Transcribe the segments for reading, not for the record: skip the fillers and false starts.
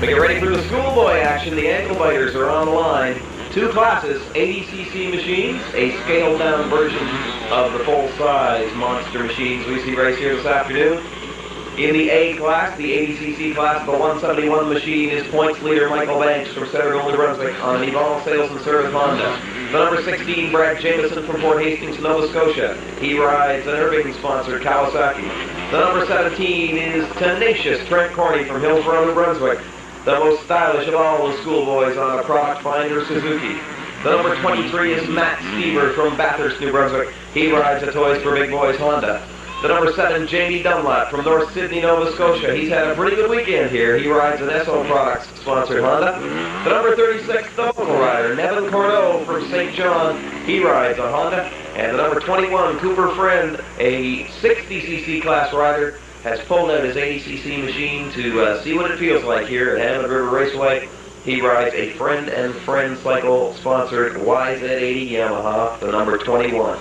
Get ready for the schoolboy action. The ankle biters are on the line. Two classes, 80cc machines, a scaled-down version of the full-size monster machines we see race here this afternoon. In the A class, the 80cc class, the 171 machine is points leader Michael Banks from Centerville, New Brunswick on an Evolve Sales and Service Honda. The number 16, Brad Jameson from Port Hastings, Nova Scotia. He rides an Irving-sponsored Kawasaki. The number 17 is tenacious Trent Corney from Hillsborough, New Brunswick. The most stylish of all the schoolboys on a product finder Suzuki. The number 23 is Matt Stever from Bathurst, New Brunswick. He rides a Toys for Big Boys Honda. The number 7, Jamie Dunlap from North Sydney, Nova Scotia. He's had a pretty good weekend here. He rides an SO Products sponsored Honda. The number 36, the local rider, Nevin Cordeau from St. John. He rides a Honda. And the number 21, Cooper Friend, a 60cc class rider, has pulled out his 80cc machine to see what it feels like here at Hammond River Raceway. He rides a Friend and Friend cycle sponsored YZ80 Yamaha, the number 21.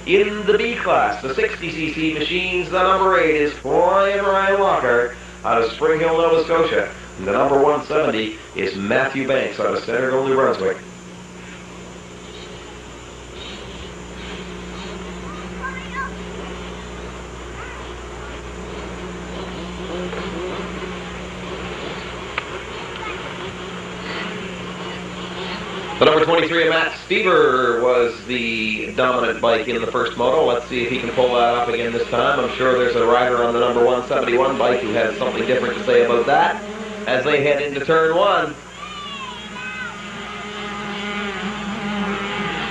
In the B class, the 60cc machines, the number 8 is Ryan Lockhart out of Spring Hill, Nova Scotia. And the number 170 is Matthew Banks out of Centerville, New Brunswick. The number 23 of Matt Stever was the dominant bike in the first moto. Let's see if he can pull that off again this time. I'm sure there's a rider on the number 171 bike who has something different to say about that as they head into turn one.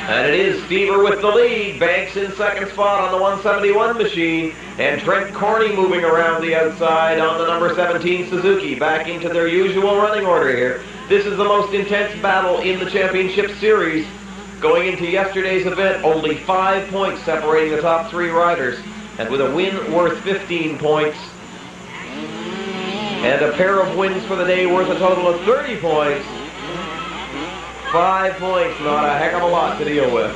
And it is Stever with the lead. Banks in second spot on the 171 machine. And Trent Corney moving around the outside on the number 17 Suzuki. Back into their usual running order here. This is the most intense battle in the championship series. Going into yesterday's event, only 5 points separating the top 3 riders. And with a win worth 15 points, and a pair of wins for the day worth a total of 30 points, 5 points, not a heck of a lot to deal with.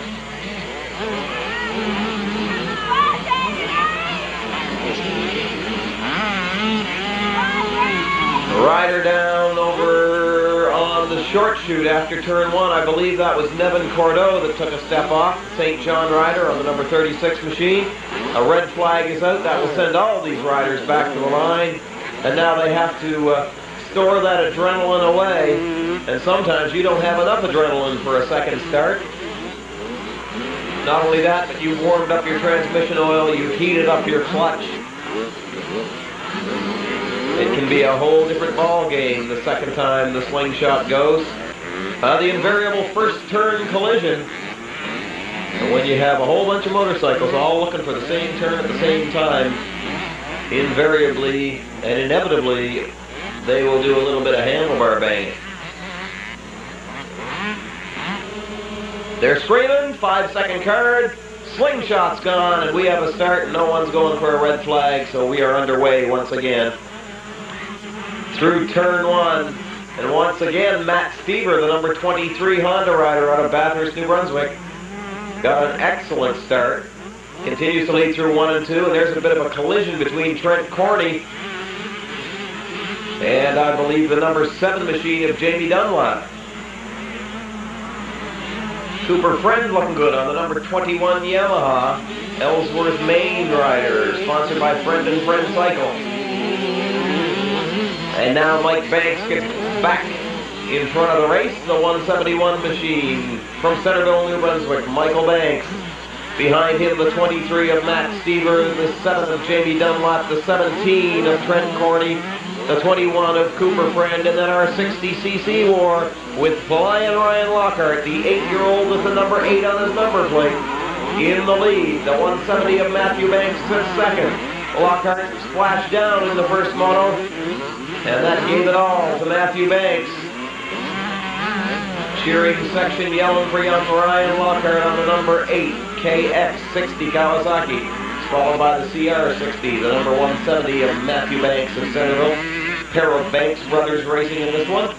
Rider down over on the short chute after turn one. I believe that was Nevin Cordeau that took a step off. St. John rider on the number 36 machine. A red flag is out. That will send all these riders back to the line. And now they have to store that adrenaline away. And sometimes you don't have enough adrenaline for a second start. Not only that, but you've warmed up your transmission oil, you've heated up your clutch. It can be a whole different ball game the second time the slingshot goes. The invariable first turn collision. And when you have a whole bunch of motorcycles all looking for the same turn at the same time, invariably and inevitably, they will do a little bit of handlebar banging. They're screaming, 5-second card, slingshot's gone, and we have a start, and no one's going for a red flag, so we are underway once again. Through turn one, and once again, Matt Stever, the number 23 Honda rider out of Bathurst, New Brunswick, got an excellent start. Continues to lead through 1 and 2, and there's a bit of a collision between Trent Corney and I believe the number 7 machine of Jamie Dunlap. Cooper Friend looking good on the number 21 Yamaha. Ellsworth, Maine rider, sponsored by Friend and Friend Cycle. And now Mike Banks gets back in front of the race. The 171 machine from Centerville, New Brunswick, Michael Banks. Behind him, the 23 of Matt Stever, the 7 of Jamie Dunlap, the 17 of Trent Corney, the 21 of Cooper Friend, and then our 60cc war with Ryan Lockhart, the 8-year-old with the number 8 on his number plate, in the lead. The 170 of Matthew Banks took second. Lockhart splashed down in the first moto, and that gave it all to Matthew Banks. Cheering section yelling for young Ryan Lockhart on the number 8 KX60 Kawasaki, followed by the CR60, the number 170 of Matthew Banks of Centerville. Pair of Banks brothers racing in this one.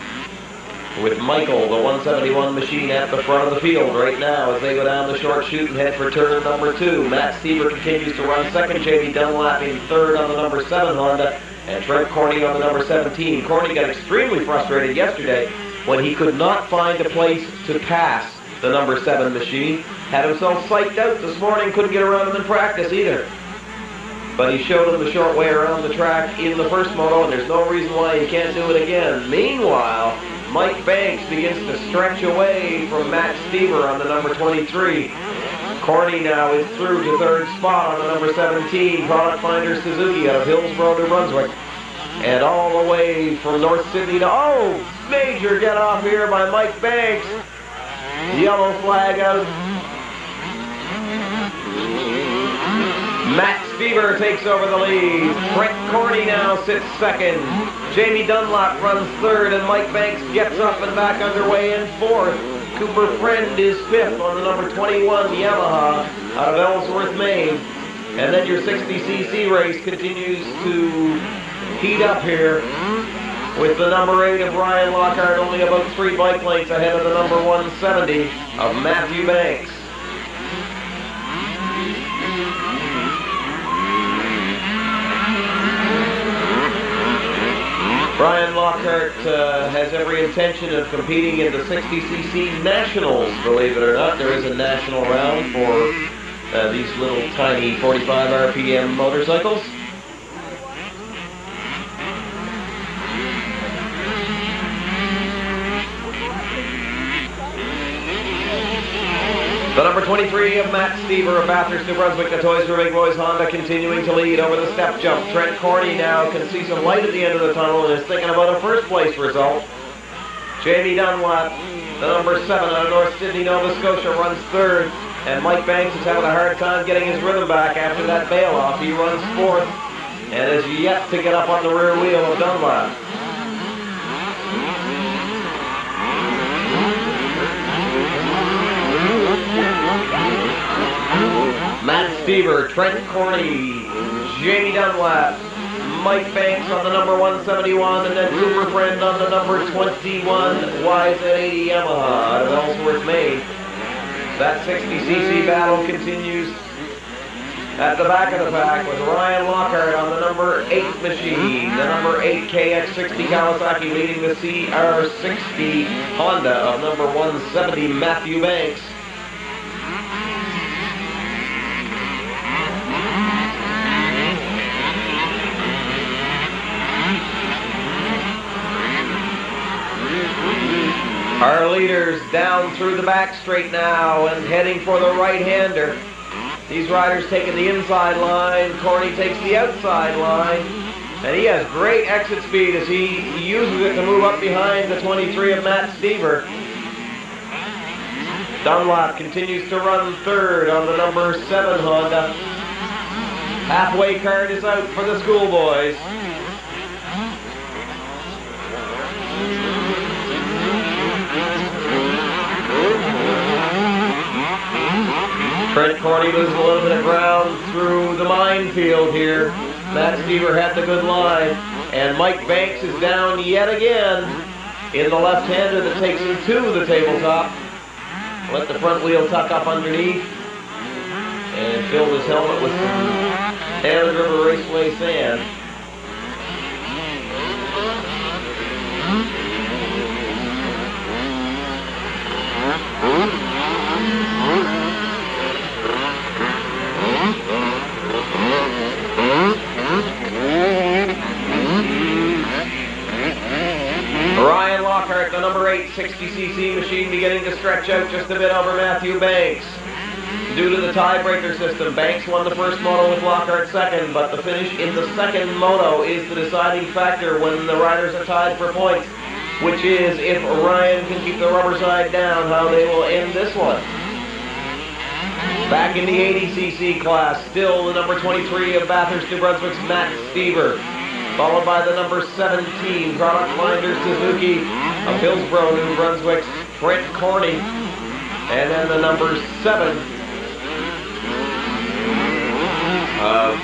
with Michael, the 171 machine, at the front of the field right now as they go down the short chute and head for turn number 2. Matt Stever continues to run second, Jamie Dunlap in third on the number 7 Honda, and Trent Corney on the number 17. Corney got extremely frustrated yesterday when he could not find a place to pass the number 7 machine. Had himself psyched out this morning, couldn't get around him in practice either. But he showed him the short way around the track in the first moto, and there's no reason why he can't do it again. Meanwhile, Mike Banks begins to stretch away from Matt Stever on the number 23. Corney now is through to third spot on the number 17, Product Finder Suzuki out of Hillsborough, New Brunswick. And all the way from North Sydney to, major get off here by Mike Banks. Yellow flag out. Matt Stever takes over the lead. Trent Corney now sits second. Jamie Dunlap runs third, and Mike Banks gets up and back underway in fourth. Cooper Friend is fifth on the number 21 Yamaha out of Ellsworth, Maine. And then your 60cc race continues to heat up here with the number 8 of Ryan Lockhart only about 3 bike lengths ahead of the number 170 of Matthew Banks. Brian Lockhart has every intention of competing in the 60cc Nationals, believe it or not. There is a national round for these little tiny 45 RPM motorcycles. The number 23 of Matt Stever of Bathurst, New Brunswick, the Toys for Big Boys Honda, continuing to lead over the step jump. Trent Corney now can see some light at the end of the tunnel and is thinking about a first place result. Jamie Dunlap, the number 7 out of North Sydney, Nova Scotia, runs third. And Mike Banks is having a hard time getting his rhythm back after that bailoff. He runs fourth and is yet to get up on the rear wheel of Dunlap. Matt Stever, Trent Corney, Jamie Dunlap, Mike Banks on the number 171, and then Cooper Friend on the number 21 YZ80 Yamaha out of Ellsworth, Maine. That 60cc battle continues at the back of the pack with Ryan Lockhart on the number 8 machine, the number 8 KX60 Kawasaki leading the CR60 Honda of number 170 Matthew Banks. Our leaders down through the back straight now and heading for the right-hander. These riders taking the inside line. Corney takes the outside line. And he has great exit speed as he uses it to move up behind the 23 of Matt Stever. Dunlap continues to run third on the number 7 Honda. Halfway card is out for the schoolboys. Trent Corney loses a little bit of ground through the minefield here. Matt Stever had the good line. And Mike Banks is down yet again in the left-hander that takes him to the tabletop. Let the front wheel tuck up underneath and fill his helmet with some Hammond River Raceway sand. Ryan Lockhart, the number 8 60cc machine, beginning to stretch out just a bit over Matthew Banks. Due to the tiebreaker system, Banks won the first moto with Lockhart second, but the finish in the second moto is the deciding factor when the riders are tied for points, which is if Ryan can keep the rubber side down, how they will end this one. Back in the 80cc class, still the number 23 of Bathurst, New Brunswick's Matt Stever, followed by the number 17 Product Finder Suzuki of Hillsborough, New Brunswick's Trent Corney, and then the number 7 of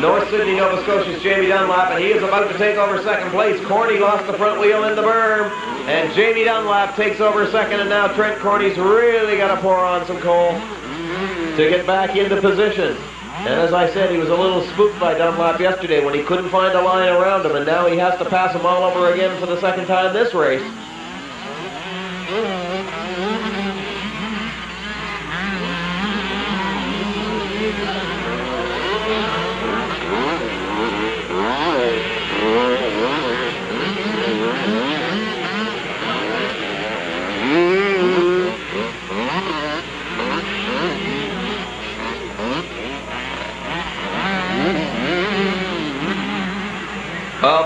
North Sydney, Nova Scotia's Jamie Dunlap, and he is about to take over second place. Corney lost the front wheel in the berm, and Jamie Dunlap takes over second, and now Trent Corney's really got to pour on some coal to get back into position. And as I said, he was a little spooked by Dunlap yesterday when he couldn't find a line around him, and now he has to pass him all over again for the second time this race.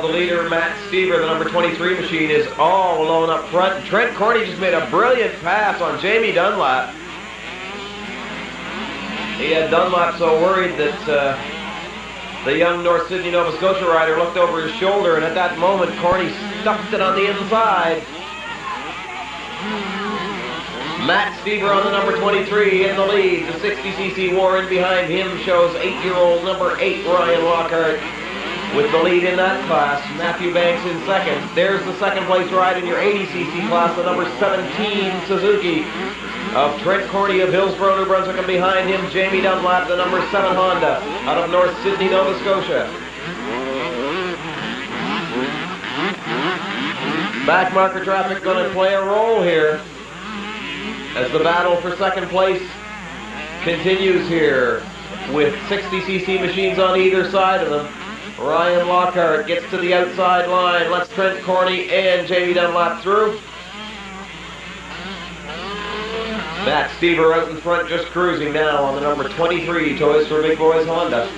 The leader, Matt Stever, the number 23 machine, is all alone up front. Trent Corney just made a brilliant pass on Jamie Dunlap. He had Dunlap so worried that the young North Sydney, Nova Scotia rider looked over his shoulder, and at that moment, Corney stuffed it on the inside. Matt Stever on the number 23 in the lead. The 60cc war in behind him shows 8-year-old number 8, Ryan Lockhart, with the lead in that class. Matthew Banks in second. There's the second place ride in your 80cc class, the number 17 Suzuki of Trent Corney of Hillsborough, New Brunswick, and behind him Jamie Dunlap, the number 7 Honda out of North Sydney, Nova Scotia. Backmarker traffic going to play a role here as the battle for second place continues here with 60cc machines on either side of them. Ryan Lockhart gets to the outside line, lets Trent Corney and Jamie Dunlap through. Matt Stever out in front, just cruising now on the number 23 Toys for Big Boys Honda.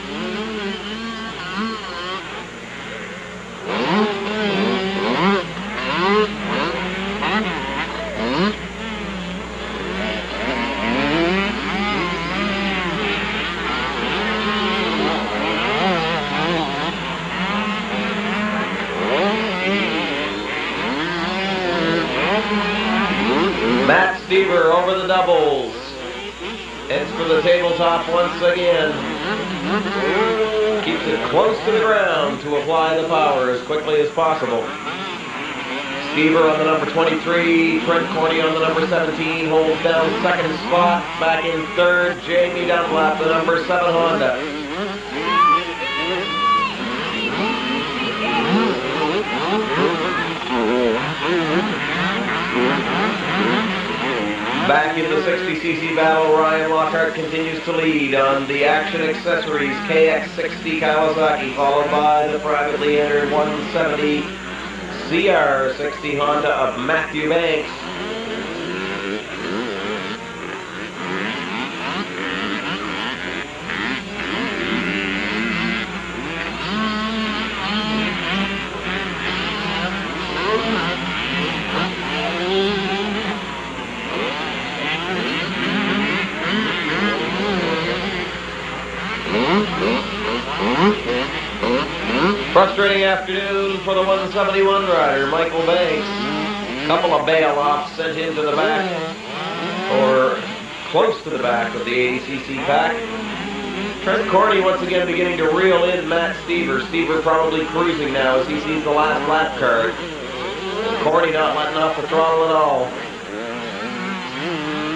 Matt Stever over the doubles. Heads for the tabletop once again. Keeps it close to the ground to apply the power as quickly as possible. Stever on the number 23, Trent Corney on the number 17, holds down second spot. Back in third, Jamie Dunlap, the number 7 Honda. Back in the 60cc battle, Ryan Lockhart continues to lead on the Action Accessories KX60 Kawasaki, followed by the privately entered 170 CR60 Honda of Matthew Banks. Frustrating afternoon for the 171 rider, Michael Banks. Couple of bail-offs sent into the back, or close to the back of the 80cc pack. Trent Corney once again beginning to reel in Matt Stever. Stever probably cruising now as he sees the last lap card. And Corney not letting off the throttle at all.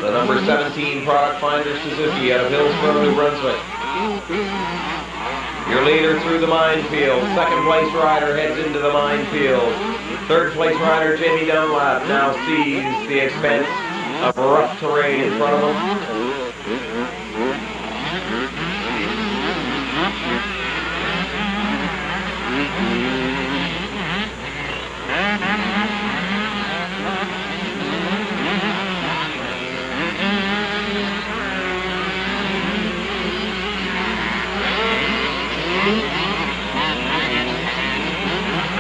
The number 17 Product Finder Suzuki out of Hillsborough, New Brunswick. Your leader through the minefield. Second place rider heads into the minefield. Third place rider Jamie Dunlap now sees the expense of rough terrain in front of him.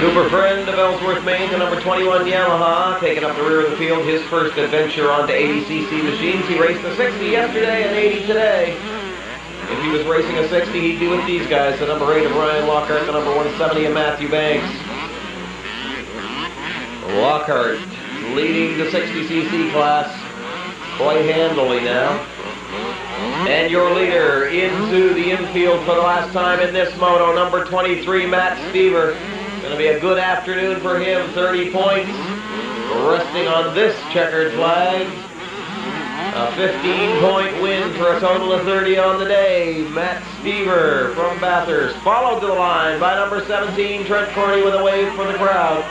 Cooper Friend of Ellsworth, Maine, the number 21 Yamaha, taking up the rear of the field, his first adventure onto 80cc machines. He raced a 60 yesterday and 80 today. If he was racing a 60, he'd be with these guys, the number 8 of Ryan Lockhart, the number 170 of Matthew Banks. Lockhart leading the 60cc class quite handily now. And your leader into the infield for the last time in this moto, number 23, Matt Stever. Going to be a good afternoon for him, 30 points. Resting on this checkered flag. A 15-point win for a total of 30 on the day. Matt Stever from Bathurst. Followed to the line by number 17, Trent Corney, with a wave for the crowd.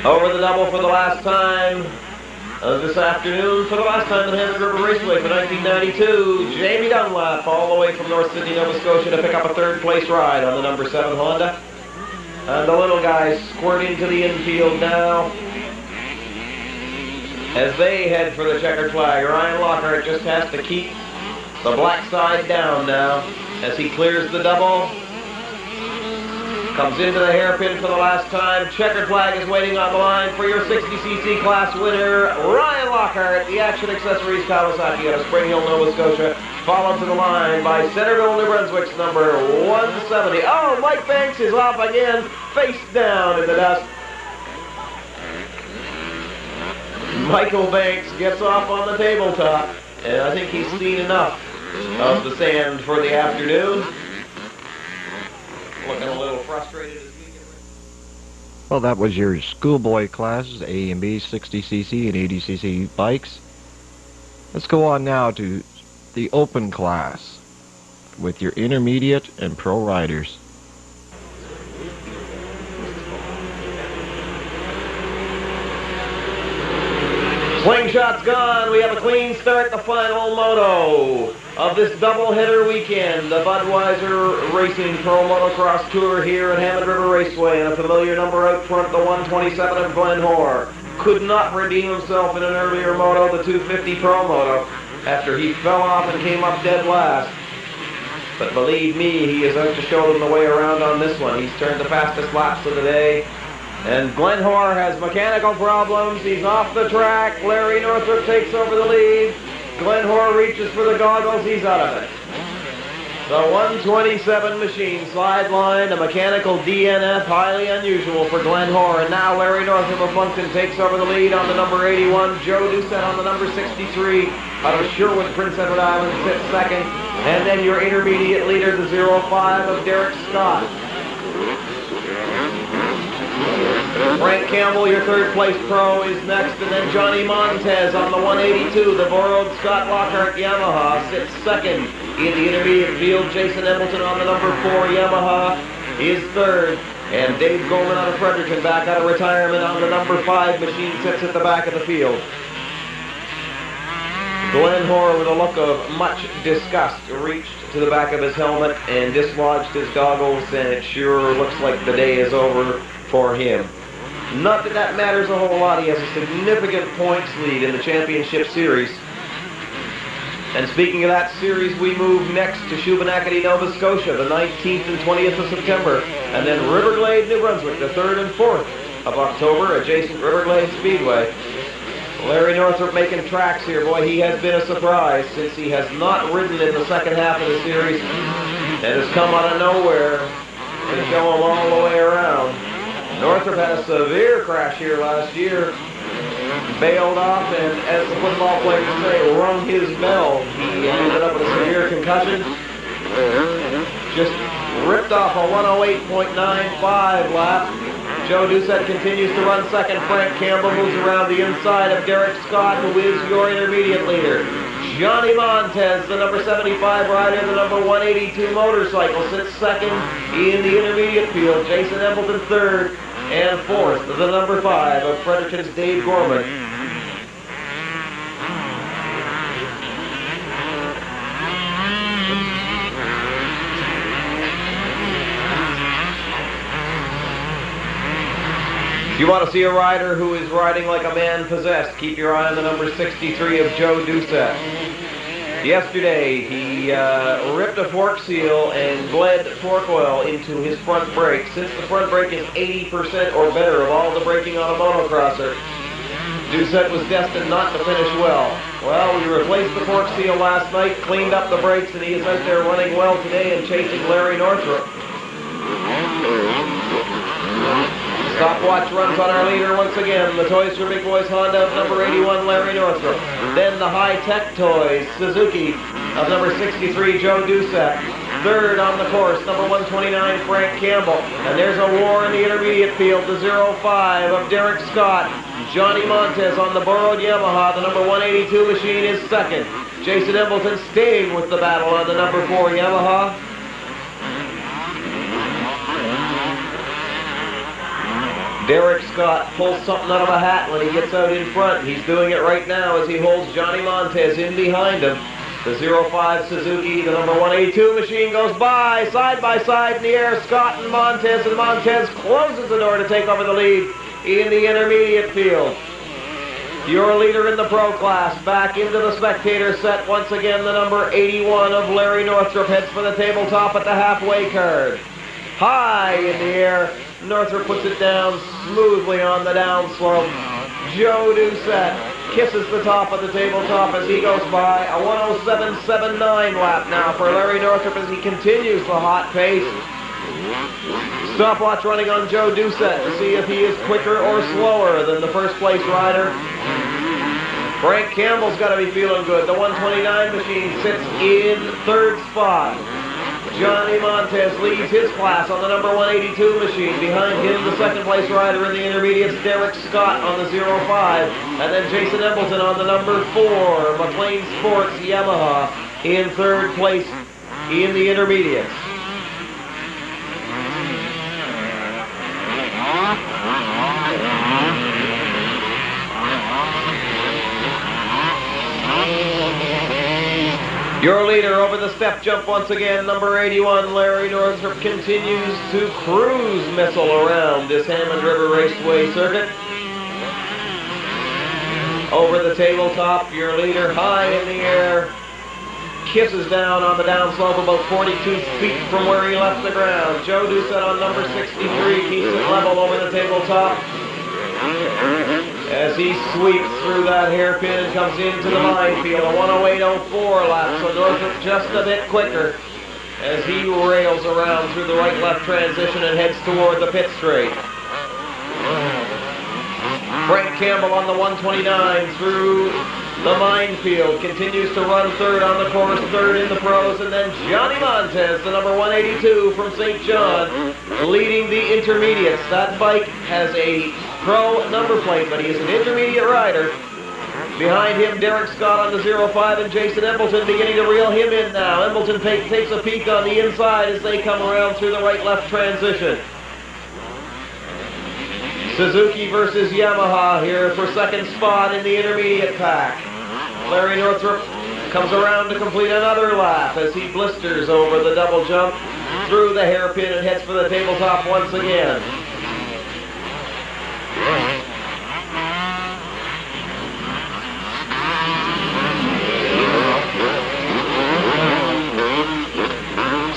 Over the double for the last time this afternoon, for the last time at Hammond River Raceway for 1992, Jamie Dunlap, all the way from North Sydney, Nova Scotia, to pick up a third-place ride on the number 7 Honda. And the little guys squirt into the infield now as they head for the checkered flag. Ryan Lockhart just has to keep the black side down now as he clears the double. Comes into the hairpin for the last time. Checkered flag is waiting on the line for your 60cc class winner, Ryan Lockhart, the Action Accessories Kawasaki out of Spring Hill, Nova Scotia. Followed to the line by Centerville, New Brunswick's number 170. Oh, Mike Banks is off again, face down in the dust. Michael Banks gets off on the tabletop, and I think he's seen enough of the sand for the afternoon. Looking a little frustrated as we get ready. Well, that was your schoolboy classes, A and B, 60cc and 80cc bikes. Let's go on now to the open class with your intermediate and pro riders. Slingshot's gone. We have a clean start, the final moto of this doubleheader weekend. The Budweiser Racing Pro Motocross Tour here at Hammond River Raceway, and a familiar number out front, the 127 of Glenn Hoare. Could not redeem himself in an earlier moto, the 250 Pro Moto, after he fell off and came up dead last. But believe me, he is out to show them the way around on this one. He's turned the fastest laps of the day. And Glenn Hoare has mechanical problems. He's off the track. Larry Northrop takes over the lead. Glenn Hoare reaches for the goggles. He's out of it. The 127 machine slide line, a mechanical DNF, highly unusual for Glenn Hoare. And now Larry Northrop of Moncton takes over the lead on the number 81. Joe Doucette on the number 63 out of Sherwood, Prince Edward Island, sits second. And then your intermediate leader, the 05 of Derek Scott. Frank Campbell, your third place pro, is next, and then Johnny Montez on the 182, the borrowed Scott Lockhart Yamaha, sits second in the intermediate field. Jason Embleton on the number 4 Yamaha is third, and Dave Goldman out of Fredericton, back out of retirement on the number 5 machine, sits at the back of the field. Glenn Hoare, with a look of much disgust, reached to the back of his helmet and dislodged his goggles, and it sure looks like the day is over for him. Not that that matters a whole lot. He has a significant points lead in the championship series. And speaking of that series, we move next to Shubenacadie, Nova Scotia, the 19th and 20th of September. And then Riverglade, New Brunswick, the 3rd and 4th of October, adjacent Riverglade Speedway. Larry Northrop making tracks here. Boy, he has been a surprise since he has not ridden in the second half of the series and has come out of nowhere to show him all the way around. Northrop had a severe crash here last year, bailed off, and as the football players say, rung his bell. He ended up with a severe concussion, just ripped off a 108.95 lap. Joe Doucette continues to run second. Frank Campbell moves around the inside of Derek Scott, who is your intermediate leader. Johnny Montez, the number 75 rider, the number 182 motorcycle, sits second in the intermediate field. Jason Embleton third, and fourth, the number 5 of Fredericton's Dave Gorman. If you want to see a rider who is riding like a man possessed, keep your eye on the number 63 of Joe Doucette. Yesterday, he ripped a fork seal and bled fork oil into his front brake. Since the front brake is 80% or better of all the braking on a motocrosser, Doucette was destined not to finish well. Well, we replaced the fork seal last night, cleaned up the brakes, and he is out there running well today and chasing Larry Northrop. Stopwatch runs on our leader once again. The Toys for Big Boys Honda of number 81, Larry Northrop. Then the high-tech toys, Suzuki of number 63, Joe Doucette. Third on the course, number 129, Frank Campbell. And there's a war in the intermediate field, the 05 of Derek Scott. Johnny Montez on the borrowed Yamaha, the number 182 machine is second. Jason Embleton staying with the battle on the number 4 Yamaha. Derek Scott pulls something out of a hat when he gets out in front. He's doing it right now as he holds Johnny Montez in behind him. The 05 Suzuki, the number 182 machine goes by side in the air. Scott and Montez closes the door to take over the lead in the intermediate field. Your leader in the pro class back into the spectator set. Once again, the number 81 of Larry Northrop heads for the tabletop at the halfway card. High in the air, Northrop puts it down smoothly on the downslope. Joe Doucette kisses the top of the tabletop as he goes by. A 107.79 lap now for Larry Northrop as he continues the hot pace. Stopwatch running on Joe Doucette to see if he is quicker or slower than the first place rider. Frank Campbell's got to be feeling good. The 129 machine sits in third spot. Johnny Montez leads his class on the number 182 machine. Behind him, the second place rider in the intermediates, Derek Scott on the 05. And then Jason Embleton on the number 4, McLean Sports Yamaha in third place in the intermediates. Your leader over the step jump once again, number 81, Larry Northrop, continues to cruise missile around this Hammond River Raceway circuit. Over the tabletop, your leader high in the air, kisses down on the downslope about 42 feet from where he left the ground. Joe Doucette on number 63 keeps it level over the tabletop as he sweeps through that hairpin and comes into the minefield. A 108.04 lap, so Northrop just a bit quicker as he rails around through the right-left transition and heads toward the pit straight. Frank Campbell on the 129 through the minefield, continues to run third on the course, third in the pros, and then Johnny Montez, the number 182 from St. John, leading the intermediates. That bike has a pro number plate, but he is an intermediate rider. Behind him, Derek Scott on the 05 and Jason Embleton beginning to reel him in now. Embleton takes a peek on the inside as they come around through the right-left transition. Suzuki versus Yamaha here for second spot in the intermediate pack. Larry Northrop comes around to complete another lap as he blisters over the double jump through the hairpin and heads for the tabletop once again.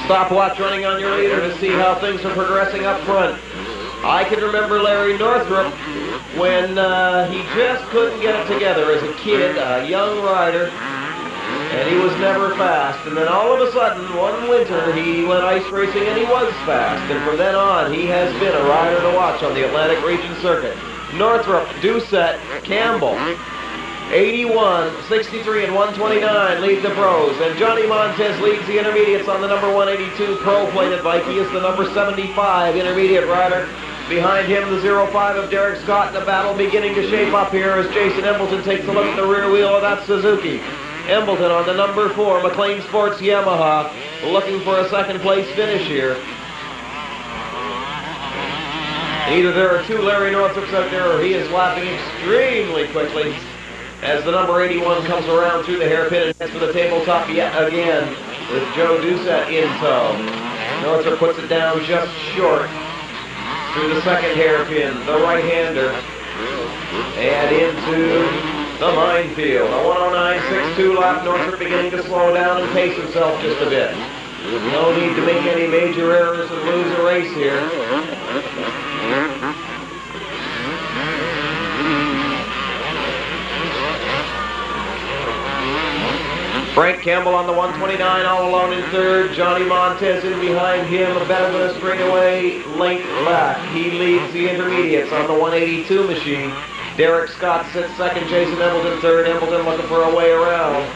Stopwatch running on your leader to see how things are progressing up front. I can remember Larry Northrop when he just couldn't get it together as a kid, a young rider, and he was never fast. And then all of a sudden, one winter, he went ice racing and he was fast. And from then on, he has been a rider to watch on the Atlantic Region Circuit. Northrop, Doucette, Campbell, 81, 63, and 129 lead the pros. And Johnny Montez leads the intermediates on the number 182 pro-plated bike. He is the number 75 intermediate rider. Behind him, the 05 of Derek Scott. The battle beginning to shape up here as Jason Embleton takes a look at the rear wheel of that Suzuki. Embleton on the number 4 McLean Sports Yamaha, looking for a second place finish here. Either there are two Larry Northrops out there or he is lapping extremely quickly as the number 81 comes around through the hairpin and heads for the tabletop yet again with Joe Doucette in tow. Northrop puts it down just short through the second hairpin, the right-hander, and into the minefield. A 109.62 lap. Northrop beginning to slow down and pace himself just a bit. No need to make any major errors and lose a race here. Frank Campbell on the 129 all alone in third. Johnny Montez in behind him. Benjamin straightaway late back. He leads the intermediates on the 182 machine. Derek Scott sits second. Jason Embleton third. Embleton looking for a way around.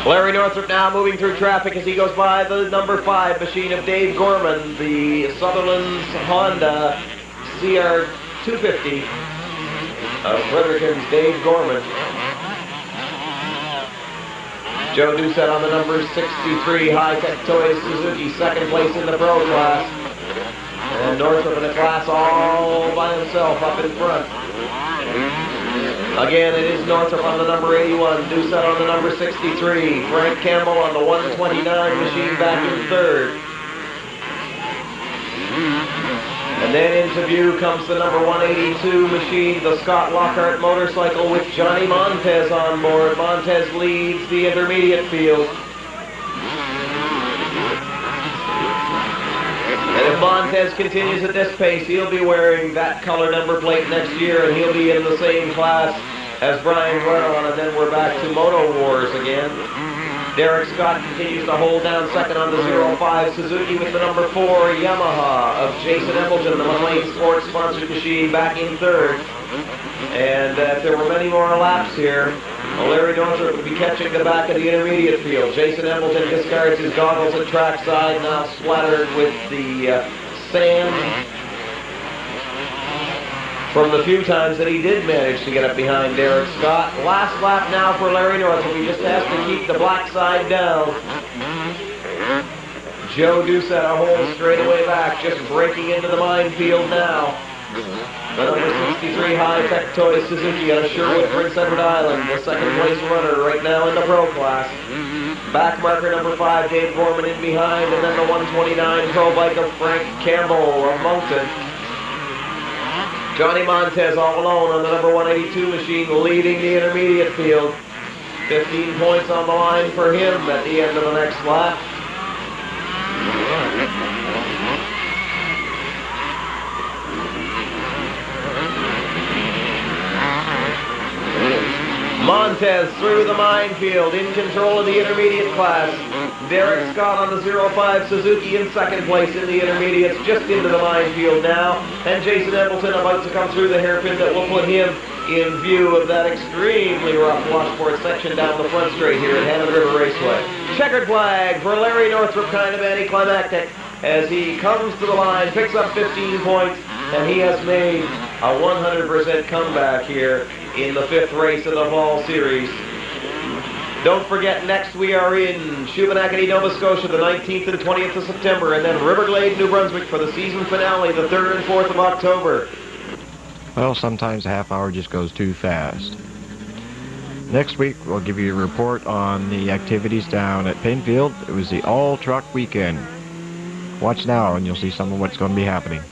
Larry Northrop now moving through traffic as he goes by the number 5 machine of Dave Gorman, the Sutherland's Honda CR250 of Fredericton's Dave Gorman. Joe Doucette on the number 63 High-Tech Toys Suzuki, second place in the Pro class. And Northrop in the class all by himself up in front. Again, it is Northrop on the number 81, Doucette on the number 63, Frank Campbell on the 129 machine back in third. And then into view comes the number 182 machine, the Scott Lockhart motorcycle with Johnny Montez on board. Montez leads the intermediate field. And if Montez continues at this pace, he'll be wearing that color number plate next year, and he'll be in the same class as Brian Gueron, and then we're back to Moto Wars again. Derek Scott continues to hold down second on the 05 Suzuki with the number 4 Yamaha of Jason Embleton, the McLean Sports sponsored machine, back in third. And if there were many more laps here, Larry Northrop would be catching the back of the intermediate field. Jason Embleton discards his goggles at trackside, now splattered with the sand from the few times that he did manage to get up behind Derek Scott. Last lap now for Larry Northrop. He just has to keep the black side down. Joe Doucette a whole straightaway back, just breaking into the minefield now. The number 63 High-Tech Toy Suzuki out of Sherwood, Prince Edward Island, the second place runner right now in the Pro class. Back marker number 5, Dave Gorman in behind, and then the 129 Pro bike of Frank Campbell of Moncton. Johnny Montez all alone on the number 182 machine, leading the intermediate field. 15 points on the line for him at the end of the next lap. Montez through the minefield, in control of the intermediate class. Derek Scott on the 05 Suzuki in second place in the intermediates, just into the minefield now. And Jason Embleton about to come through the hairpin that will put him in view of that extremely rough washboard section down the front straight here at Hammond River Raceway. Checkered flag for Larry Northrop, kind of anticlimactic, as he comes to the line, picks up 15 points, and he has made a 100% comeback here in the 5th race of the Fall Series. Don't forget, next we are in Shubenacadie, Nova Scotia, the 19th and 20th of September, and then Riverglade, New Brunswick for the season finale, the 3rd and 4th of October. Well, sometimes a half hour just goes too fast. Next week, we'll give you a report on the activities down at Pinfield. It was the all-truck weekend. Watch now, and you'll see some of what's going to be happening.